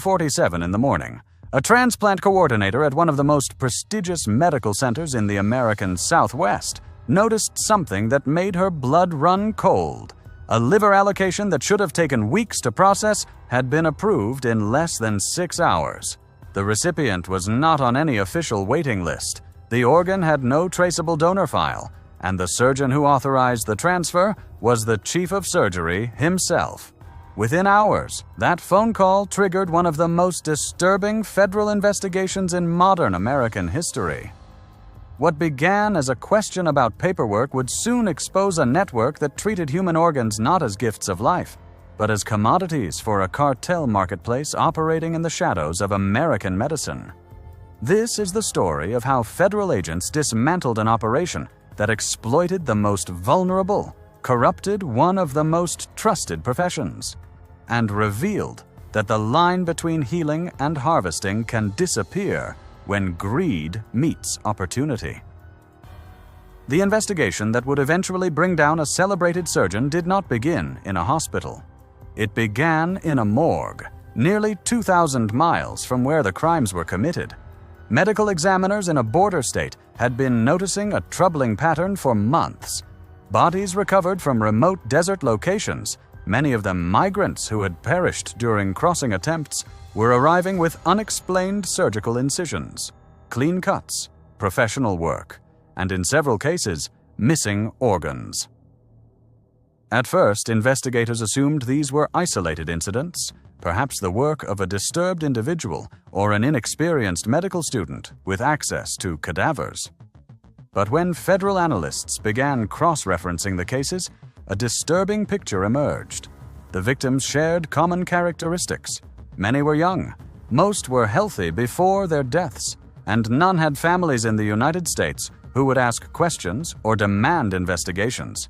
2:47 in the morning, a transplant coordinator at one of the most prestigious medical centers in the American Southwest noticed something that made her blood run cold. A liver allocation that should have taken weeks to process had been approved in less than 6 hours. The recipient was not on any official waiting list. The organ had no traceable donor file, and the surgeon who authorized the transfer was the chief of surgery himself. Within hours, that phone call triggered one of the most disturbing federal investigations in modern American history. What began as a question about paperwork would soon expose a network that treated human organs not as gifts of life, but as commodities for a cartel marketplace operating in the shadows of American medicine. This is the story of how federal agents dismantled an operation that exploited the most vulnerable, corrupted one of the most trusted professions, and revealed that the line between healing and harvesting can disappear when greed meets opportunity. The investigation that would eventually bring down a celebrated surgeon did not begin in a hospital. It began in a morgue, nearly 2,000 miles from where the crimes were committed. Medical examiners in a border state had been noticing a troubling pattern for months. Bodies recovered from remote desert locations, many of them migrants who had perished during crossing attempts, were arriving with unexplained surgical incisions, clean cuts, professional work, and in several cases, missing organs. At first, investigators assumed these were isolated incidents, perhaps the work of a disturbed individual or an inexperienced medical student with access to cadavers. But when federal analysts began cross-referencing the cases, a disturbing picture emerged. The victims shared common characteristics. Many were young, most were healthy before their deaths, and none had families in the United States who would ask questions or demand investigations.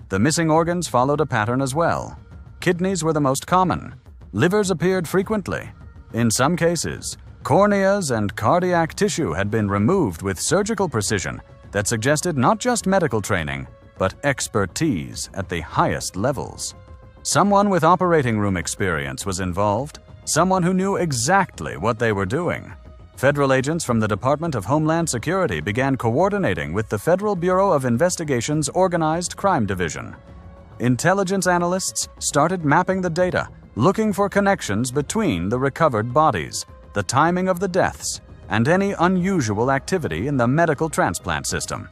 The missing organs followed a pattern as well. Kidneys were the most common. Livers appeared frequently. In some cases, corneas and cardiac tissue had been removed with surgical precision that suggested not just medical training, but expertise at the highest levels. Someone with operating room experience was involved, someone who knew exactly what they were doing. Federal agents from the Department of Homeland Security began coordinating with the Federal Bureau of Investigation's Organized Crime Division. Intelligence analysts started mapping the data, looking for connections between the recovered bodies, the timing of the deaths, and any unusual activity in the medical transplant system.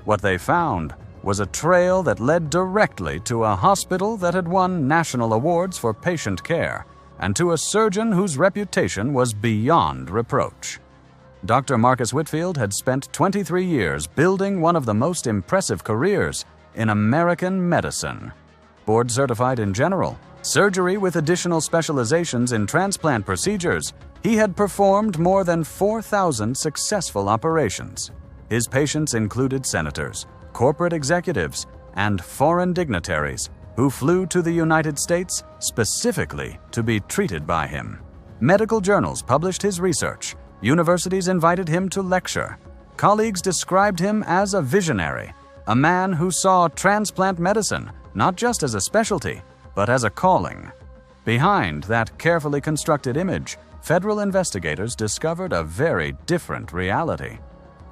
What they found was a trail that led directly to a hospital that had won national awards for patient care, and to a surgeon whose reputation was beyond reproach. Dr. Marcus Whitfield had spent 23 years building one of the most impressive careers in American medicine. Board certified in general surgery with additional specializations in transplant procedures, he had performed more than 4,000 successful operations. His patients included senators, corporate executives, and foreign dignitaries who flew to the United States specifically to be treated by him. Medical journals published his research. Universities invited him to lecture. Colleagues described him as a visionary, a man who saw transplant medicine not just as a specialty, but as a calling. Behind that carefully constructed image, federal investigators discovered a very different reality.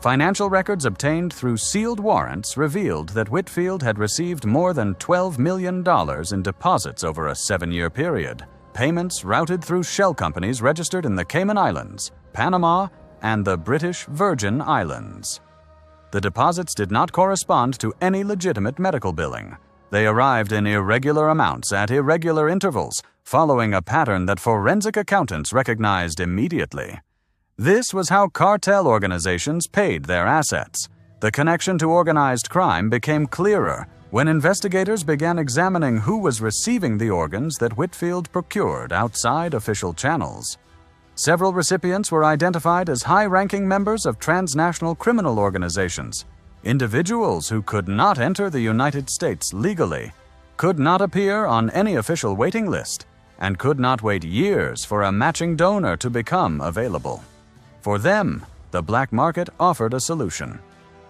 Financial records obtained through sealed warrants revealed that Whitfield had received more than $12 million in deposits over a 7-year period, payments routed through shell companies registered in the Cayman Islands, Panama, and the British Virgin Islands. The deposits did not correspond to any legitimate medical billing. They arrived in irregular amounts at irregular intervals, following a pattern that forensic accountants recognized immediately. This was how cartel organizations paid their assets. The connection to organized crime became clearer when investigators began examining who was receiving the organs that Whitfield procured outside official channels. Several recipients were identified as high-ranking members of transnational criminal organizations, individuals who could not enter the United States legally, could not appear on any official waiting list, and could not wait years for a matching donor to become available. For them, the black market offered a solution,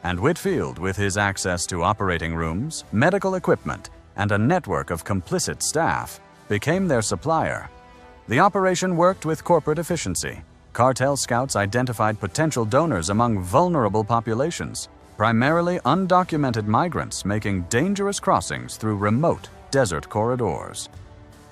and Whitfield, with his access to operating rooms, medical equipment, and a network of complicit staff, became their supplier. The operation worked with corporate efficiency. Cartel scouts identified potential donors among vulnerable populations, primarily undocumented migrants making dangerous crossings through remote desert corridors.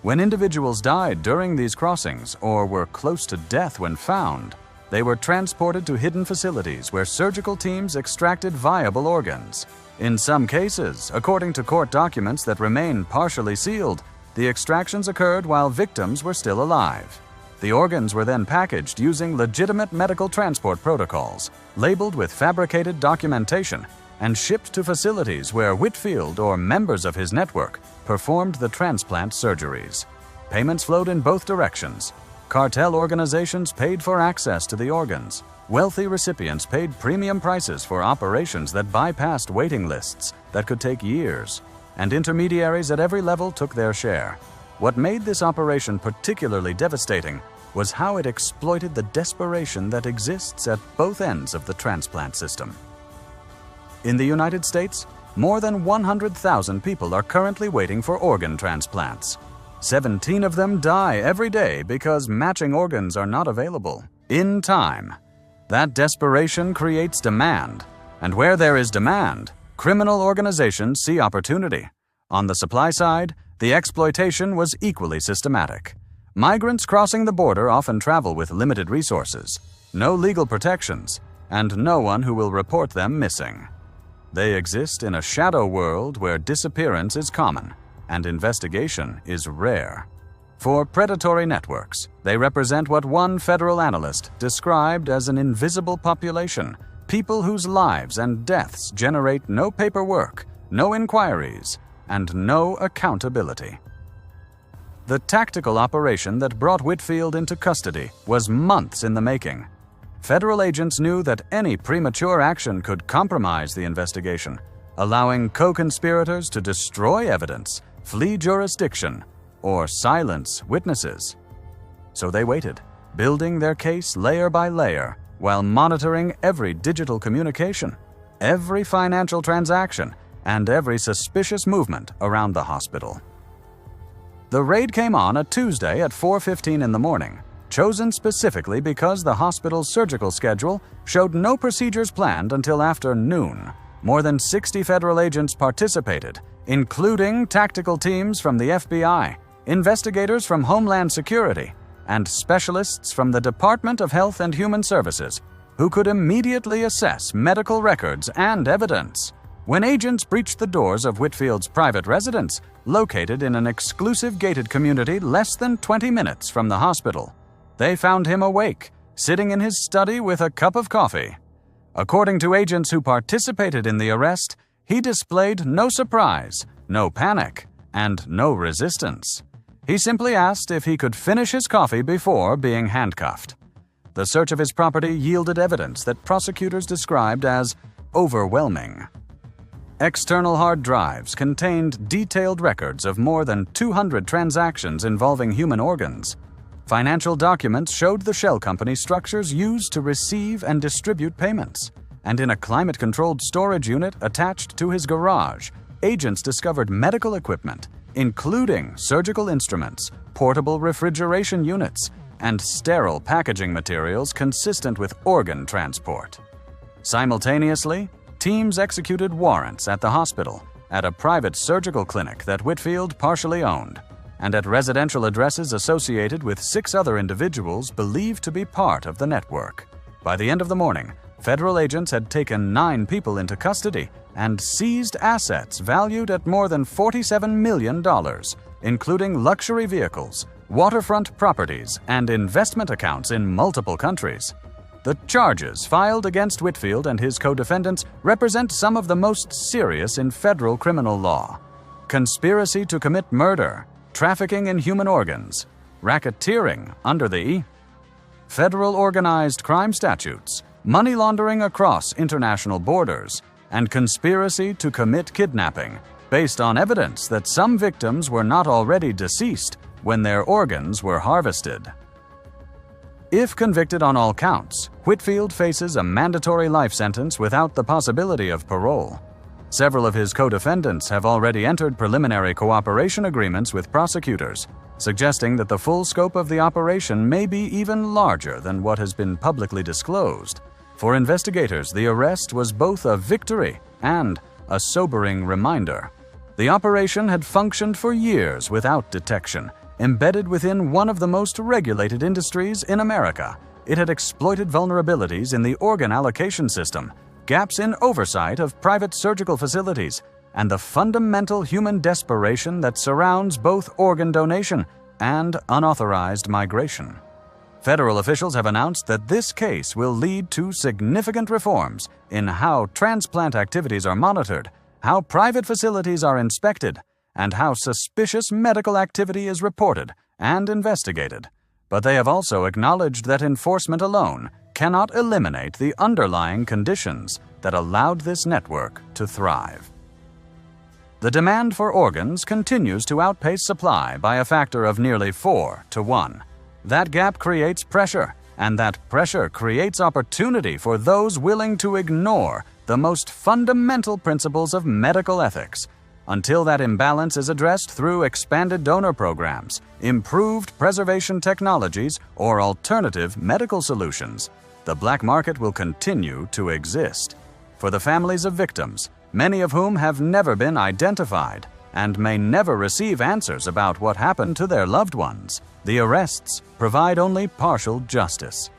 When individuals died during these crossings or were close to death when found, they were transported to hidden facilities where surgical teams extracted viable organs. In some cases, according to court documents that remain partially sealed, the extractions occurred while victims were still alive. The organs were then packaged using legitimate medical transport protocols, labeled with fabricated documentation, and shipped to facilities where Whitfield or members of his network performed the transplant surgeries. Payments flowed in both directions. Cartel organizations paid for access to the organs. Wealthy recipients paid premium prices for operations that bypassed waiting lists that could take years, and intermediaries at every level took their share. What made this operation particularly devastating was how it exploited the desperation that exists at both ends of the transplant system. In the United States, more than 100,000 people are currently waiting for organ transplants. 17 of them die every day because matching organs are not available in time. That desperation creates demand, and where there is demand, criminal organizations see opportunity. On the supply side, the exploitation was equally systematic. Migrants crossing the border often travel with limited resources, no legal protections, and no one who will report them missing. They exist in a shadow world where disappearance is common and investigation is rare. For predatory networks, they represent what one federal analyst described as an invisible population, people whose lives and deaths generate no paperwork, no inquiries, and no accountability. The tactical operation that brought Whitfield into custody was months in the making. Federal agents knew that any premature action could compromise the investigation, allowing co-conspirators to destroy evidence, flee jurisdiction, or silence witnesses. So they waited, building their case layer by layer, while monitoring every digital communication, every financial transaction, and every suspicious movement around the hospital. The raid came on a Tuesday at 4:15 in the morning, chosen specifically because the hospital's surgical schedule showed no procedures planned until after noon. More than 60 federal agents participated, including tactical teams from the FBI, investigators from Homeland Security, and specialists from the Department of Health and Human Services, who could immediately assess medical records and evidence. When agents breached the doors of Whitfield's private residence, located in an exclusive gated community less than 20 minutes from the hospital, they found him awake, sitting in his study with a cup of coffee. According to agents who participated in the arrest, he displayed no surprise, no panic, and no resistance. He simply asked if he could finish his coffee before being handcuffed. The search of his property yielded evidence that prosecutors described as overwhelming. External hard drives contained detailed records of more than 200 transactions involving human organs. Financial documents showed the shell company structures used to receive and distribute payments. And in a climate-controlled storage unit attached to his garage, agents discovered medical equipment, including surgical instruments, portable refrigeration units, and sterile packaging materials consistent with organ transport. Simultaneously, teams executed warrants at the hospital, at a private surgical clinic that Whitfield partially owned, and at residential addresses associated with 6 other individuals believed to be part of the network. By the end of the morning, federal agents had taken 9 people into custody and seized assets valued at more than $47 million, including luxury vehicles, waterfront properties, and investment accounts in multiple countries. The charges filed against Whitfield and his co-defendants represent some of the most serious in federal criminal law: conspiracy to commit murder, trafficking in human organs, racketeering under the federal organized crime statutes, money laundering across international borders, and conspiracy to commit kidnapping, based on evidence that some victims were not already deceased when their organs were harvested. If convicted on all counts, Whitfield faces a mandatory life sentence without the possibility of parole. Several of his co-defendants have already entered preliminary cooperation agreements with prosecutors, suggesting that the full scope of the operation may be even larger than what has been publicly disclosed. For investigators, the arrest was both a victory and a sobering reminder. The operation had functioned for years without detection. Embedded within one of the most regulated industries in America, it had exploited vulnerabilities in the organ allocation system, gaps in oversight of private surgical facilities, and the fundamental human desperation that surrounds both organ donation and unauthorized migration. Federal officials have announced that this case will lead to significant reforms in how transplant activities are monitored, how private facilities are inspected, and how suspicious medical activity is reported and investigated. But they have also acknowledged that enforcement alone cannot eliminate the underlying conditions that allowed this network to thrive. The demand for organs continues to outpace supply by a factor of nearly 4 to 1. That gap creates pressure, and that pressure creates opportunity for those willing to ignore the most fundamental principles of medical ethics. Until that imbalance is addressed through expanded donor programs, improved preservation technologies, or alternative medical solutions, the black market will continue to exist. For the families of victims, many of whom have never been identified and may never receive answers about what happened to their loved ones, the arrests provide only partial justice.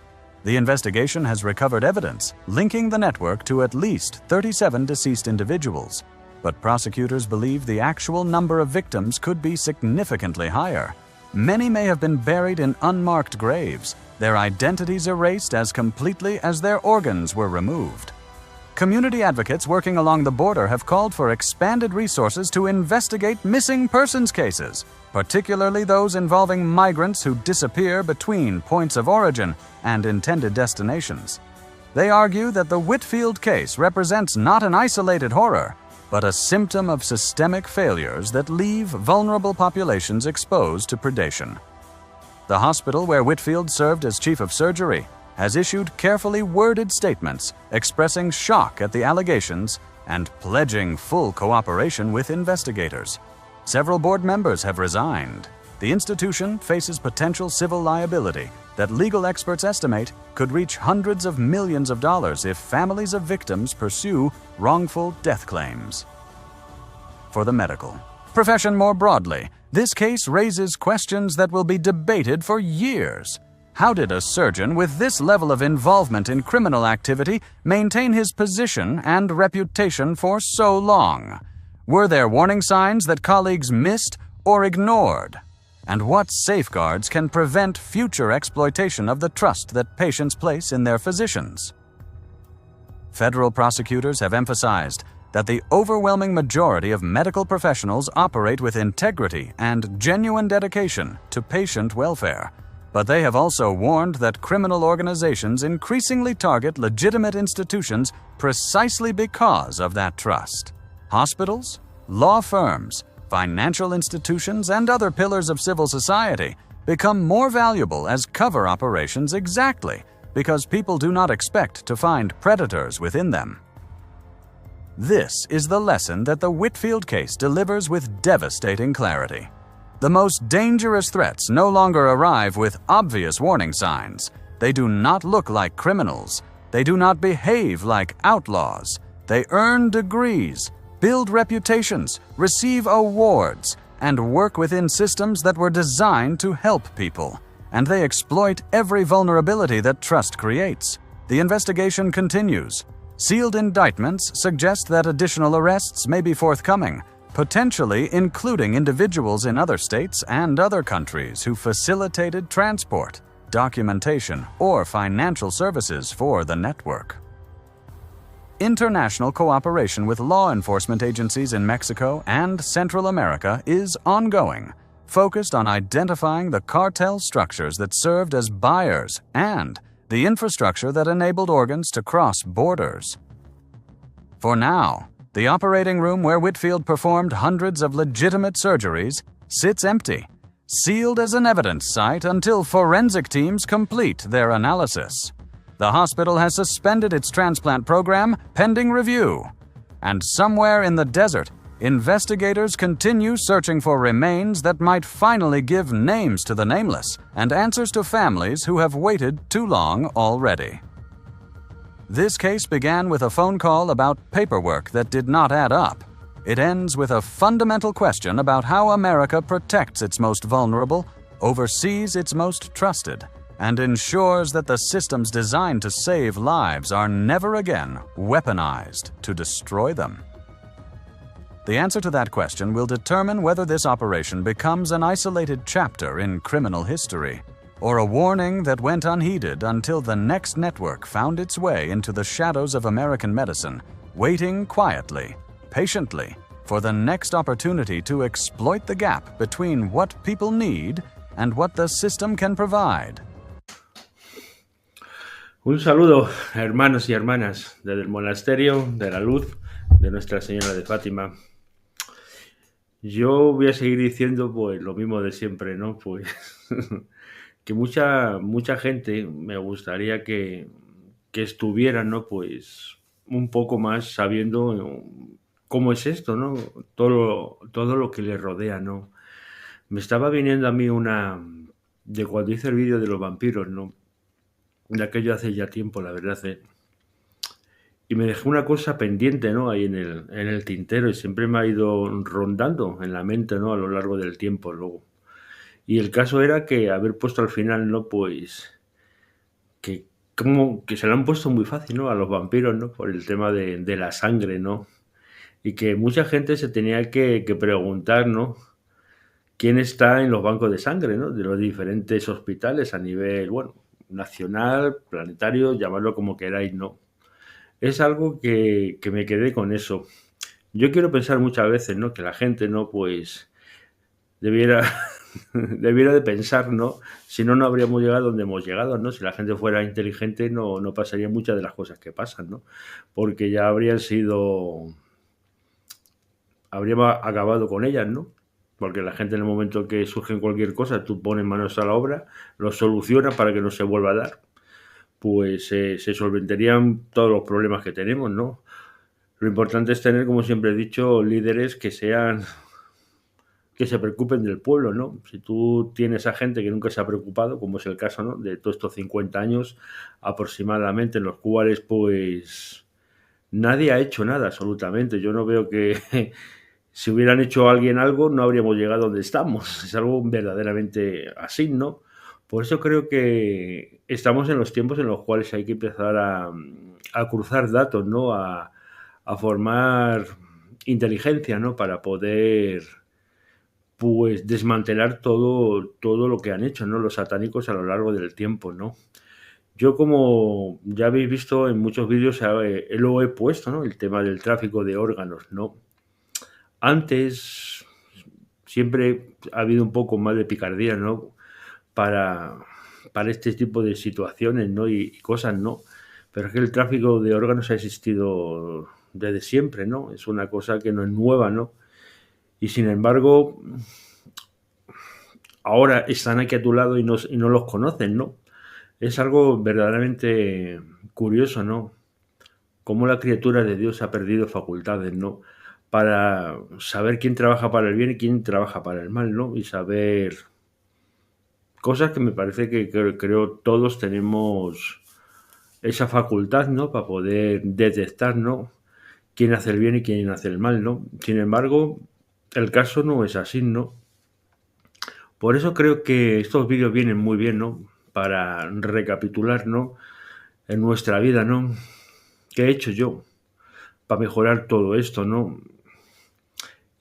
The investigation has recovered evidence linking the network to at least 37 deceased individuals, but prosecutors believe the actual number of victims could be significantly higher. Many may have been buried in unmarked graves, their identities erased as completely as their organs were removed. Community advocates working along the border have called for expanded resources to investigate missing persons cases, particularly those involving migrants who disappear between points of origin and intended destinations. They argue that the Whitfield case represents not an isolated horror, but a symptom of systemic failures that leave vulnerable populations exposed to predation. The hospital where Whitfield served as chief of surgery has issued carefully worded statements expressing shock at the allegations and pledging full cooperation with investigators. Several board members have resigned. The institution faces potential civil liability that legal experts estimate could reach hundreds of millions of dollars if families of victims pursue wrongful death claims. For the medical profession more broadly, this case raises questions that will be debated for years. How did a surgeon with this level of involvement in criminal activity maintain his position and reputation for so long? Were there warning signs that colleagues missed or ignored? And what safeguards can prevent future exploitation of the trust that patients place in their physicians? Federal prosecutors have emphasized that the overwhelming majority of medical professionals operate with integrity and genuine dedication to patient welfare. But they have also warned that criminal organizations increasingly target legitimate institutions precisely because of that trust. Hospitals, law firms, financial institutions, and other pillars of civil society become more valuable as cover operations exactly because people do not expect to find predators within them. This is the lesson that the Whitfield case delivers with devastating clarity. The most dangerous threats no longer arrive with obvious warning signs. They do not look like criminals. They do not behave like outlaws. They earn degrees, build reputations, receive awards, and work within systems that were designed to help people. And they exploit every vulnerability that trust creates. The investigation continues. Sealed indictments suggest that additional arrests may be forthcoming, potentially including individuals in other states and other countries who facilitated transport, documentation, or financial services for the network. International cooperation with law enforcement agencies in Mexico and Central America is ongoing, focused on identifying the cartel structures that served as buyers and the infrastructure that enabled organs to cross borders. For now, the operating room where Whitfield performed hundreds of legitimate surgeries sits empty, sealed as an evidence site until forensic teams complete their analysis. The hospital has suspended its transplant program pending review. And somewhere in the desert, investigators continue searching for remains that might finally give names to the nameless and answers to families who have waited too long already. This case began with a phone call about paperwork that did not add up. It ends with a fundamental question about how America protects its most vulnerable, oversees its most trusted, and ensures that the systems designed to save lives are never again weaponized to destroy them. The answer to that question will determine whether this operation becomes an isolated chapter in criminal history, or a warning that went unheeded until the next network found its way into the shadows of American medicine, waiting quietly, patiently, for the next opportunity to exploit the gap between what people need and what the system can provide. Un saludo, hermanos y hermanas, desde el monasterio de la luz de Nuestra Señora de Fátima. Yo voy a seguir diciendo pues lo mismo de siempre, ¿no? Pues que mucha gente me gustaría que estuviera, ¿no? Pues un poco más sabiendo cómo es esto, ¿no? Todo lo que le rodea, ¿no? Me estaba viniendo a mí de cuando hice el vídeo de los vampiros, ¿no? De aquello hace ya tiempo, la verdad, y me dejé una cosa pendiente, ¿no? Ahí en el tintero, y siempre me ha ido rondando en la mente, ¿no? A lo largo del tiempo luego. Y el caso era que haber puesto al final, ¿no? Pues que como que se lo han puesto muy fácil, ¿no? A los vampiros, ¿no? Por el tema de la sangre, ¿no? Y que mucha gente se tenía que preguntar, ¿no? ¿Quién está en los bancos de sangre, ¿no? De los diferentes hospitales a nivel, bueno, nacional, planetario, llamarlo como queráis, ¿no? Es algo que me quedé con eso. Yo quiero pensar muchas veces, ¿no? Que la gente, ¿no? Pues debiera de pensar, ¿no? Si no, no habríamos llegado donde hemos llegado, ¿no? Si la gente fuera inteligente, no pasaría muchas de las cosas que pasan, ¿no? Porque ya habríamos acabado con ellas, ¿no? Porque la gente en el momento que surge cualquier cosa, tú pones manos a la obra, lo solucionas para que no se vuelva a dar, pues se solventarían todos los problemas que tenemos, ¿no? Lo importante es tener, como siempre he dicho, líderes que se preocupen del pueblo, ¿no? Si tú tienes a gente que nunca se ha preocupado, como es el caso, ¿no? De todos estos 50 años aproximadamente, en los cuales, pues, nadie ha hecho nada absolutamente. Yo no veo que si hubieran hecho alguien algo, no habríamos llegado donde estamos. Es algo verdaderamente así, ¿no? Por eso creo que estamos en los tiempos en los cuales hay que empezar a cruzar datos, ¿no? A formar inteligencia, ¿no? Para poder, pues, desmantelar todo lo que han hecho, ¿no? Los satánicos a lo largo del tiempo, ¿no? Yo, como ya habéis visto en muchos vídeos, lo he puesto, ¿no? El tema del tráfico de órganos, ¿no? Antes siempre ha habido un poco más de picardía, ¿no? Para este tipo de situaciones, ¿no? Y cosas, ¿no? Pero es que el tráfico de órganos ha existido desde siempre, ¿no? Es una cosa que no es nueva, ¿no? Y sin embargo, ahora están aquí a tu lado y no los conocen, ¿no? Es algo verdaderamente curioso, ¿no? Cómo la criatura de Dios ha perdido facultades, ¿no? Para saber quién trabaja para el bien y quién trabaja para el mal, ¿no? Y saber cosas que me parece que creo todos tenemos esa facultad, ¿no? Para poder detectar, ¿no? Quién hace el bien y quién hace el mal, ¿no? Sin embargo, el caso no es así, ¿no? Por eso creo que estos vídeos vienen muy bien, ¿no? Para recapitular, ¿no? En nuestra vida, ¿no? ¿Qué he hecho yo para mejorar todo esto, ¿no?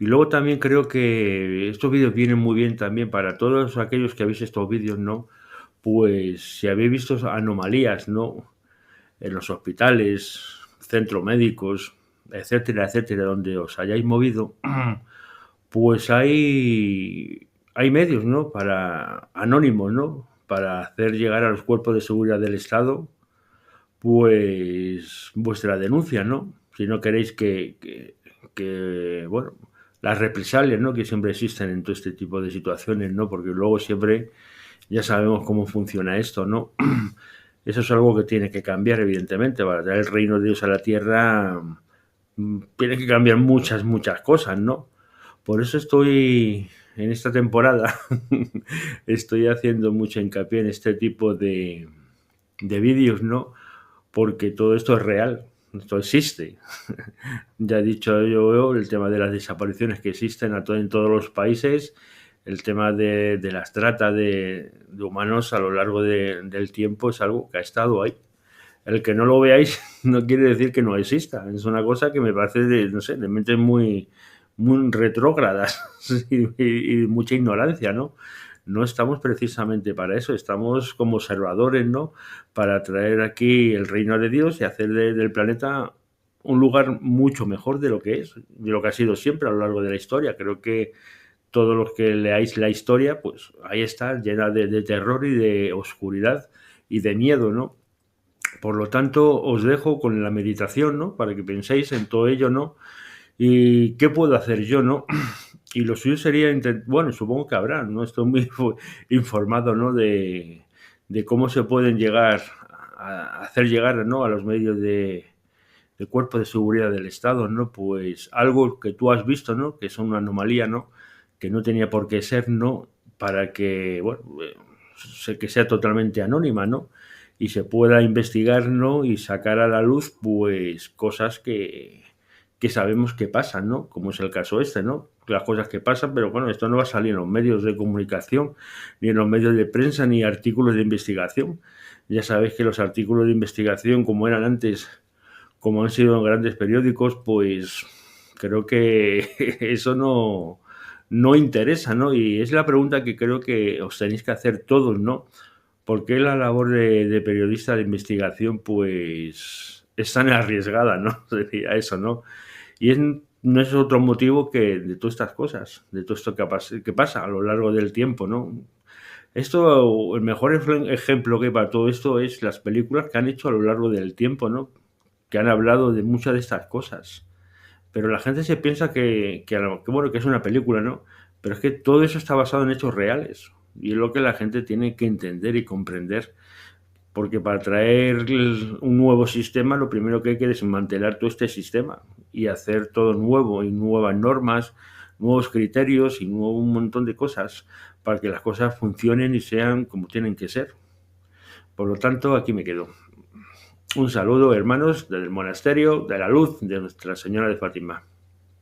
Y luego también creo que estos vídeos vienen muy bien también para todos aquellos que habéis estos vídeos, ¿no? Pues si habéis visto anomalías, ¿no? En los hospitales, centros médicos, etcétera, etcétera, donde os hayáis movido, pues hay medios, ¿no? Para anónimos, ¿no? Para hacer llegar a los cuerpos de seguridad del Estado, pues vuestra denuncia, ¿no? Si no queréis que bueno, las represalias, ¿no? Que siempre existen en todo este tipo de situaciones, ¿no? Porque luego siempre ya sabemos cómo funciona esto, ¿no? Eso es algo que tiene que cambiar, evidentemente, para traer el reino de Dios a la tierra. tiene que cambiar muchas cosas, ¿no? Por eso estoy en esta temporada, estoy haciendo mucho hincapié en este tipo de vídeos, ¿no? Porque todo esto es real, esto existe. Ya he dicho yo el tema de las desapariciones que existen en todos los países, el tema de las tratas de humanos a lo largo del tiempo es algo que ha estado ahí. El que no lo veáis no quiere decir que no exista. Es una cosa que me parece no sé, de mentes muy retrógradas y mucha ignorancia, ¿no? No estamos precisamente para eso, estamos como observadores, ¿no? Para traer aquí el reino de Dios y hacer del planeta un lugar mucho mejor de lo que es, de lo que ha sido siempre a lo largo de la historia. Creo que todos los que leáis la historia, pues ahí está, llena de terror y de oscuridad y de miedo, ¿no? Por lo tanto, os dejo con la meditación, ¿no? Para que penséis en todo ello, ¿no? ¿Y qué puedo hacer yo, no? Y lo suyo sería, bueno, supongo que habrá, no estoy muy informado, ¿no? De cómo se pueden llegar a hacer llegar, ¿no? A los medios de cuerpos de seguridad del Estado, ¿no? Pues algo que tú has visto, ¿no? Que es una anomalía, ¿no? Que no tenía por qué ser, ¿no? Para que, bueno, que sea totalmente anónima, ¿no? Y se pueda investigar, ¿no? Y sacar a la luz, pues, cosas que sabemos que pasan, ¿no? Como es el caso este, ¿no? Las cosas que pasan, pero bueno, esto no va a salir en los medios de comunicación, ni en los medios de prensa, ni artículos de investigación. Ya sabéis que los artículos de investigación, como eran antes, como han sido en grandes periódicos, pues creo que eso no interesa, ¿no? Y es la pregunta que creo que os tenéis que hacer todos, ¿no? ¿Por qué la labor de periodista de investigación, pues, es tan arriesgada, ¿no? Sería eso, ¿no? Y no es otro motivo que de todas estas cosas, de todo esto que pasa a lo largo del tiempo, ¿no? Esto, el mejor ejemplo que hay para todo esto es las películas que han hecho a lo largo del tiempo, ¿no? Que han hablado de muchas de estas cosas. Pero la gente se piensa bueno, que es una película, ¿no? Pero es que todo eso está basado en hechos reales. Y es lo que la gente tiene que entender y comprender. Porque para traer un nuevo sistema, lo primero que hay que desmantelar todo este sistema y hacer todo nuevo y nuevas normas, nuevos criterios y un montón de cosas para que las cosas funcionen y sean como tienen que ser. Por lo tanto, aquí me quedo. Un saludo, hermanos, del monasterio de la Luz de Nuestra Señora de Fátima.